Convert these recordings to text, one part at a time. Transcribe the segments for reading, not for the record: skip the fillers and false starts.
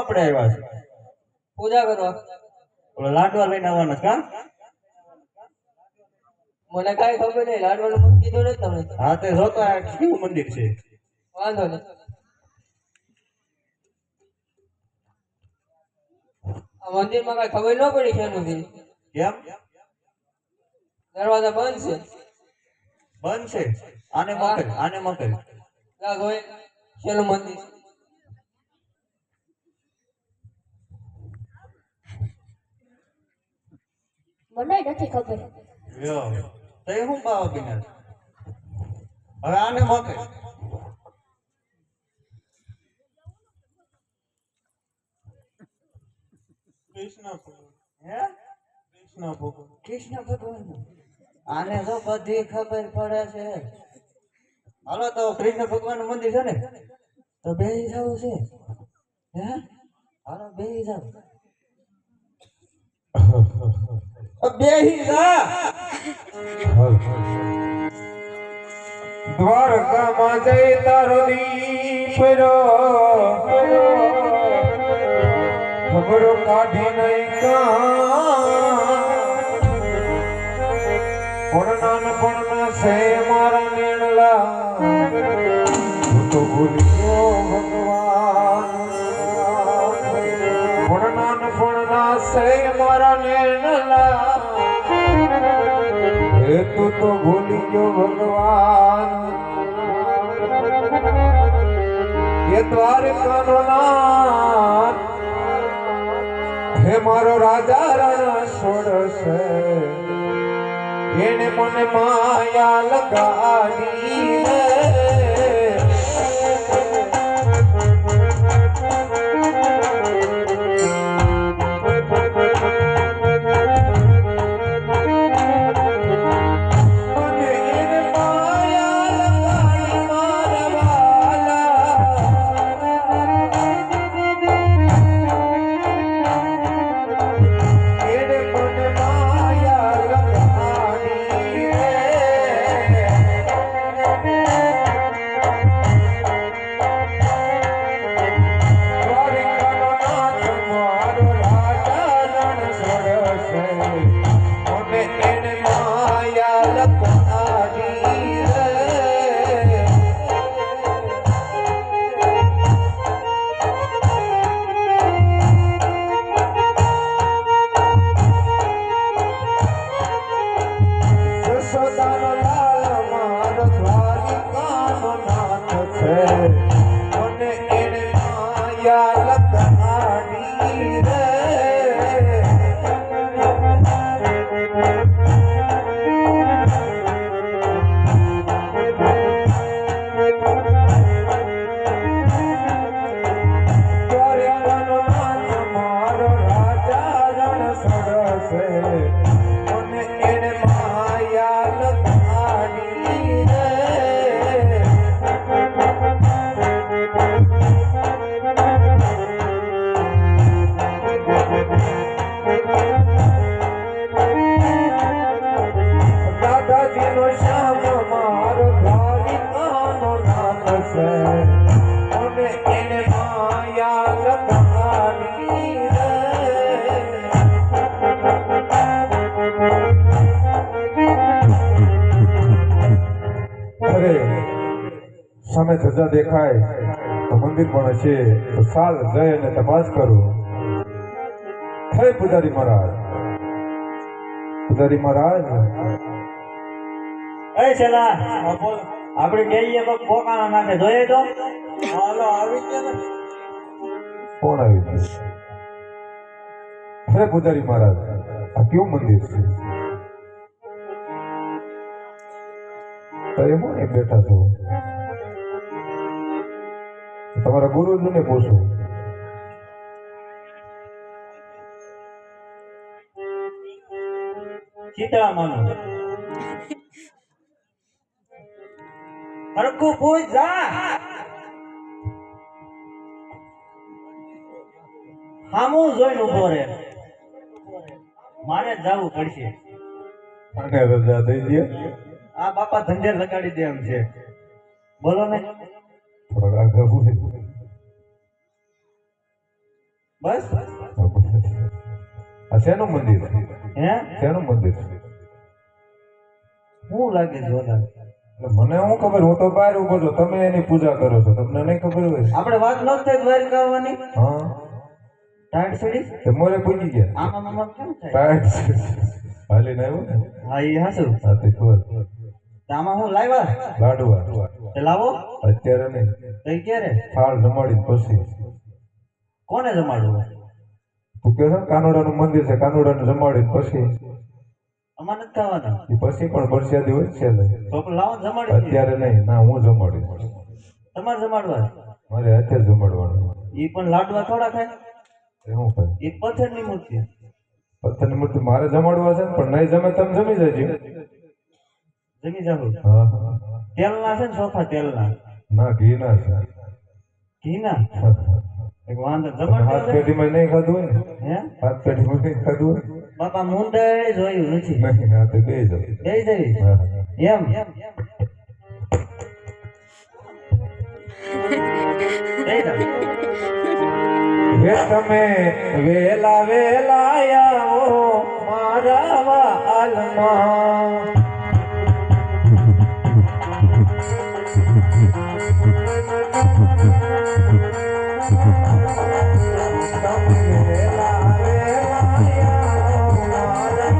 આપણે આવ્યા છે પૂજા કરવા. ઓલો લાડવા લઈને આવવાના કા મને કાંઈ ખબર નહીં, લાડવાનું મને કીધું નથી તમે. હા તે જોતા કેવું મંદિર છે વાંધો નહીં. આ મંદિરમાં કાંઈ ખબર ન પડી શેનું છે. કેમ દરવાજા બંધ છે. બંધ છે આને મકર જા જોઈ શેનું મંદિર. મને નથી ખબર. લ્યો તો એ હું બાવા પીના હવે આને મકર કૃષ્ણ ભગવાન આને તો બધી ખબર પડે છે હાલો તો કૃષ્ણ ભગવાન નું મંદિર છે ને તો બેહી જવું છે હે હાલો બેહી જાવ બેહી જા દ્વારકામાં જઈ તારો દીપરો ખબરો કાઢી નહીં પણ છે મારા નેણલા હું તો ભૂલી ગયો ભગવાન પણ છે મારા નેણલા એ તું તો ભૂલી ગયો ભગવાન એ દ્વારકાનો નાથ હે મારો રાજા રણ છોડશે એને મને માયા લગાડી રે સામે ધજા દેખાય તો મંદિર પણ છે તો સાલ જય અને તપાસ કરો. હે પૂજારી મહારાજ એ છેલા આપણે જઈએ તો પોકાના નાખે જોઈએ તો હાલો આવી ગયા ને કોણ આવી ગયું? હે પૂજારી મહારાજ આ કેવું મંદિર છે? તો એમાં એ બેઠા છો તમારા ગુરુજીને પૂછો. ચિત્રામાનું હરકુ પૂછ જા હામું જોઈને ઉભો રહે મારે જવું પડશે. અને રજા દઈ દે. આ બાપા ધંધે લગાડી દે એમ છે બોલો ને થોડા આગળ બસ આ શેનું મંદિર હે શેનું મંદિર શું લાગે જોરદાર એટલે મને શું ખબર, હું તો બહાર ઉભો છું, તમે એની પૂજા કરો છો, તમને નહીં ખબર હોય? આપણે વાત ન થાય દ્વારકા આવવાની હા ટાઈટ સડી તે મોરે પૂજી ગયા આમાં આમાં કેમ થાય ટાઈટ હાલીને આવ્યો ને હા એ હાસું હા તે ખબર આમાં હું લાવ્યા લાડવા તે લાવો અત્યારે નહીં, કઈ ક્યારે થાળ જમાડીને પછી કોને જમાડવું તું કે છે ને કાનોડાનું મંદિર છે, કાનોડાનું જમાડીને પછી અમારે નથી ખાવાના એ પછી પણ પ્રસાદી હોય છે ને. તો પણ લાવો ને જમાડી દઈએ. અત્યારે નહીં, ના હું જમાડીશ, તમારે જમાડવા મારે અત્યારે જમાડવાનું. એ પણ લાડવા થોડા ખાય એ શું કરે એ પથ્થરની મૂર્તિ પથ્થરની મૂર્તિ મારે જમાડવા છે ને, પણ નહીં જમે તમે જમી જજો. જમી જાવ હા તેલના છે ને ચોખા તેલના ના ઘી ના છે. ઘીના એક વાંધો તમે જમાડ હાથ પેઢીમાં નહીં ખાધું હોય ને, હે હાથ પેઢીમાં નહીં ખાધું હોય બાપા મુંડે જોયું નથી નહીં, હા તો બે જાવ. બે દેવી હા એમ બે જાવ હે તમે વેલા વેલા આવો મારા વાલમાં, તમે વેલા વેલા આવો મારા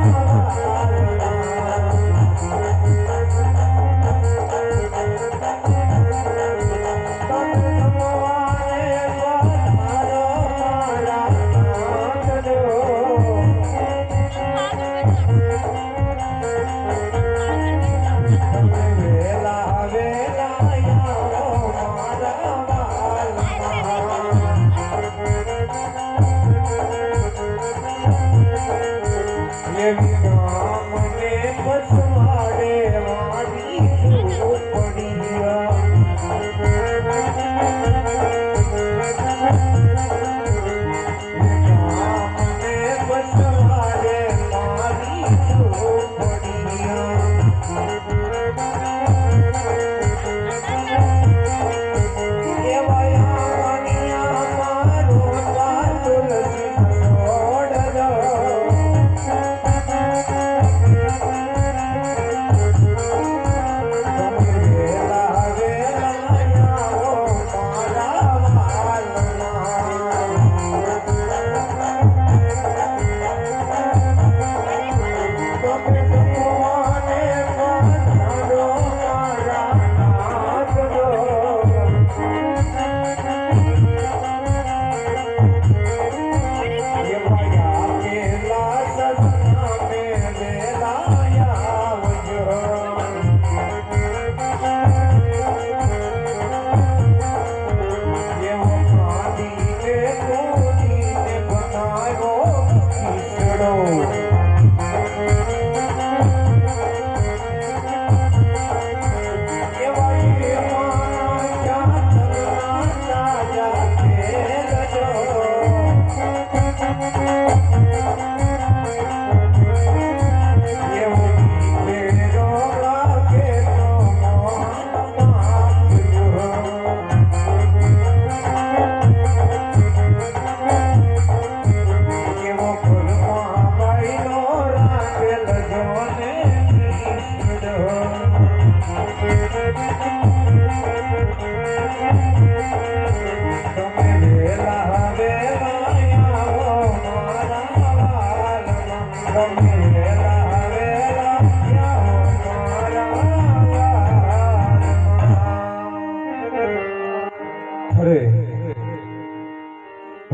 અરે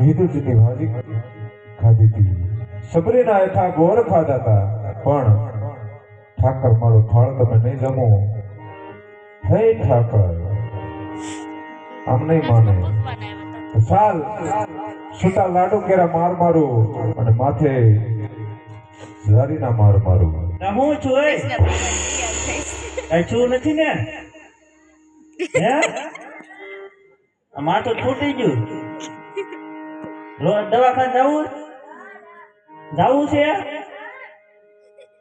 વિદુજીની ભાજી ખાધી હતી, સબરીના હેઠા ગોર ખાધા હતા, પણ ઠાકર મારો થાળ તમે નહીં જમો. હે ઠાકર આમ નહીં માને, ચાલ સુતા લાડુ કેરા માર મારું અને માથે ઝારીના માર મારું. ના હું છું એ કઈ છું નથી ને હે આ માથું તૂટી ગયું દવાખાને જાવું છે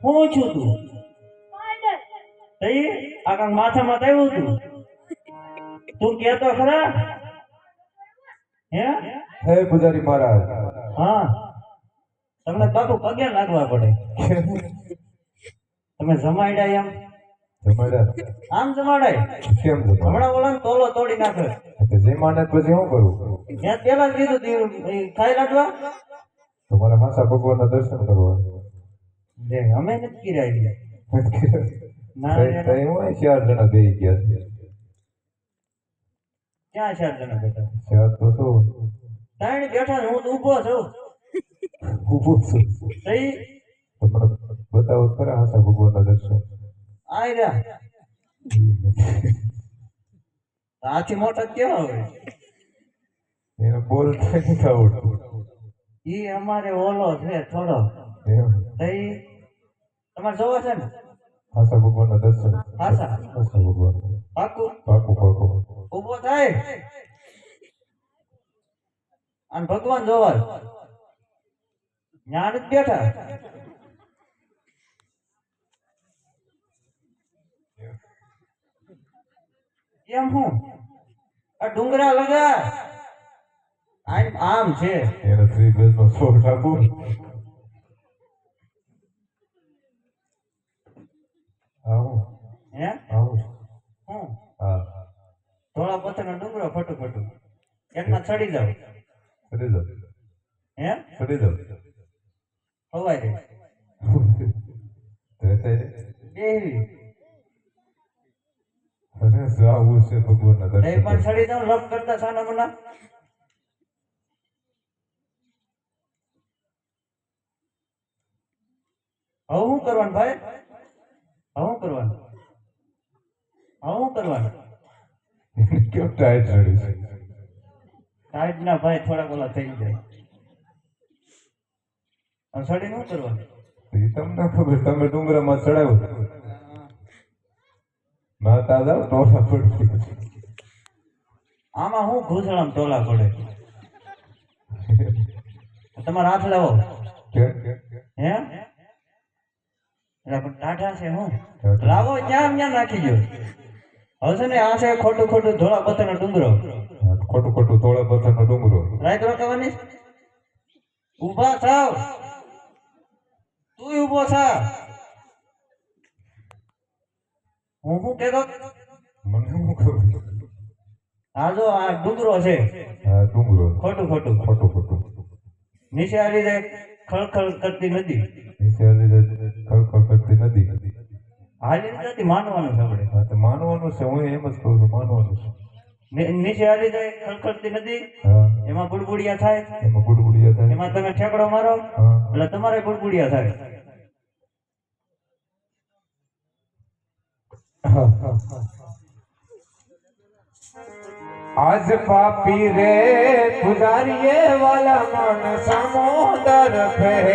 હું છું તું તઈ આ કાંક માથામાં આવ્યું તું તું કેતો ખરા હે હે પૂજારી મહારાજ હા તમને બાપુ પગે લાગવા પડે. તમે જમાડ્યા એમ જમાડ્યા આમ જમાડાય. કેમ જમાડ્યા? હમણાં ઓલા તોલો તોડી નાખે. તો જે માને પછી શું કરું? ત્યાં પેલા જ કીધું તું, ખાઈ લાડવા. તમારા હાસા ભગવાનના દર્શન કરવા લે અમે નથી કર્યા. ના તઈ હું 4 જણા બેહી ગયા છે. ક્યાં 4 જણા બેઠા? 4 તો શું 3 બેઠા છે, હું તો ઊભો છું. ઊભો છું. સહી તમને બતાવો તો ખરા હાસા ભગવાનના દર્શન. આય રહ્યા. આથી મોટા કેવા હોય? એને બોલતા નથી આવડતું. ઈ અમારે ઓલો છે થોડો. એમ તઈ તમારે જોવા છે ને? હાસા ભગવાનના દર્શન. હાસા હાસા ભગવાન પાકું પાકું પાકું. ઊભો થાય અને ભગવાન જોવા જ્ઞાન જ બેઠા. કેમ હું આ ડુંગરા લગા આમ છે. એને 3 ગજનો શોટ આપું. આવું હે આવું હું હા ધોળા પથ્થરનો ડુંગરો ફટું ફટું એમાં ચડી જાવ. ચડી જાઓ હે ચડી જાઓ. હવાય રે બેહી અરે જાવું છે ભગવાનના એ પણ દર્શન. ચડી જાવ લપ કરતા સાના મના. હવે શું કરવાનું ભાઈ? હવે શું કરવાનું? હવે શું કરવાનું? કેમ ટાઈટ ચડી છે? ટાઈટ ના ભાઈ થોડાક ઓલા થઈ જાય. હવે ચડીને શું કરવાનું? એ તમને ખબર, તમે ડુંગરામાં ચડાવ્યો ના તાજા ટોળા પડી. આમાં હું ઘૂસણામાં ટોલા પડે. તમારા હાથ લાવો. કે હે એટલે પણ ટાઢા છે હું લાવો ક્યાં ક્યાં નાખી ગયો. હવે છે ને આ છે ખોટું ખોટું ધોળા પથ્થરનો ડુંગરો. ખોટું ખોટું તોળા પથ્થરનો ડુંગરો. રાઈત રોકવાની ઊભા થાવ. તું ઊભો થા. હું શું કહેતો? મને શું ખબર? આ જો આ ડુંગરો છે હા ડુંગરો. ખોટું ખોટું. ખોટું ખોટું. નીચે આ રીતે ખળખળ કરતી નદી. નીચે આવી જાય ખળખળ કરતી નદી. હાલી નથી માનવાનું છે આપણે. હા તો માનવાનું છે, હું એમ જ કહું છું માનવાનું છે. નીચે હાલી જાય ખળખળતી નદી. હા એમાં બુડબુડિયા થાય. એમાં ગુડગુડિયા થાય. એમાં તમે ઠેકડો મારો હા એટલે તમારે બુડબુડિયા થાય. આજ પાપી રે પુજારીએ વાલા મન સમોદર ફેર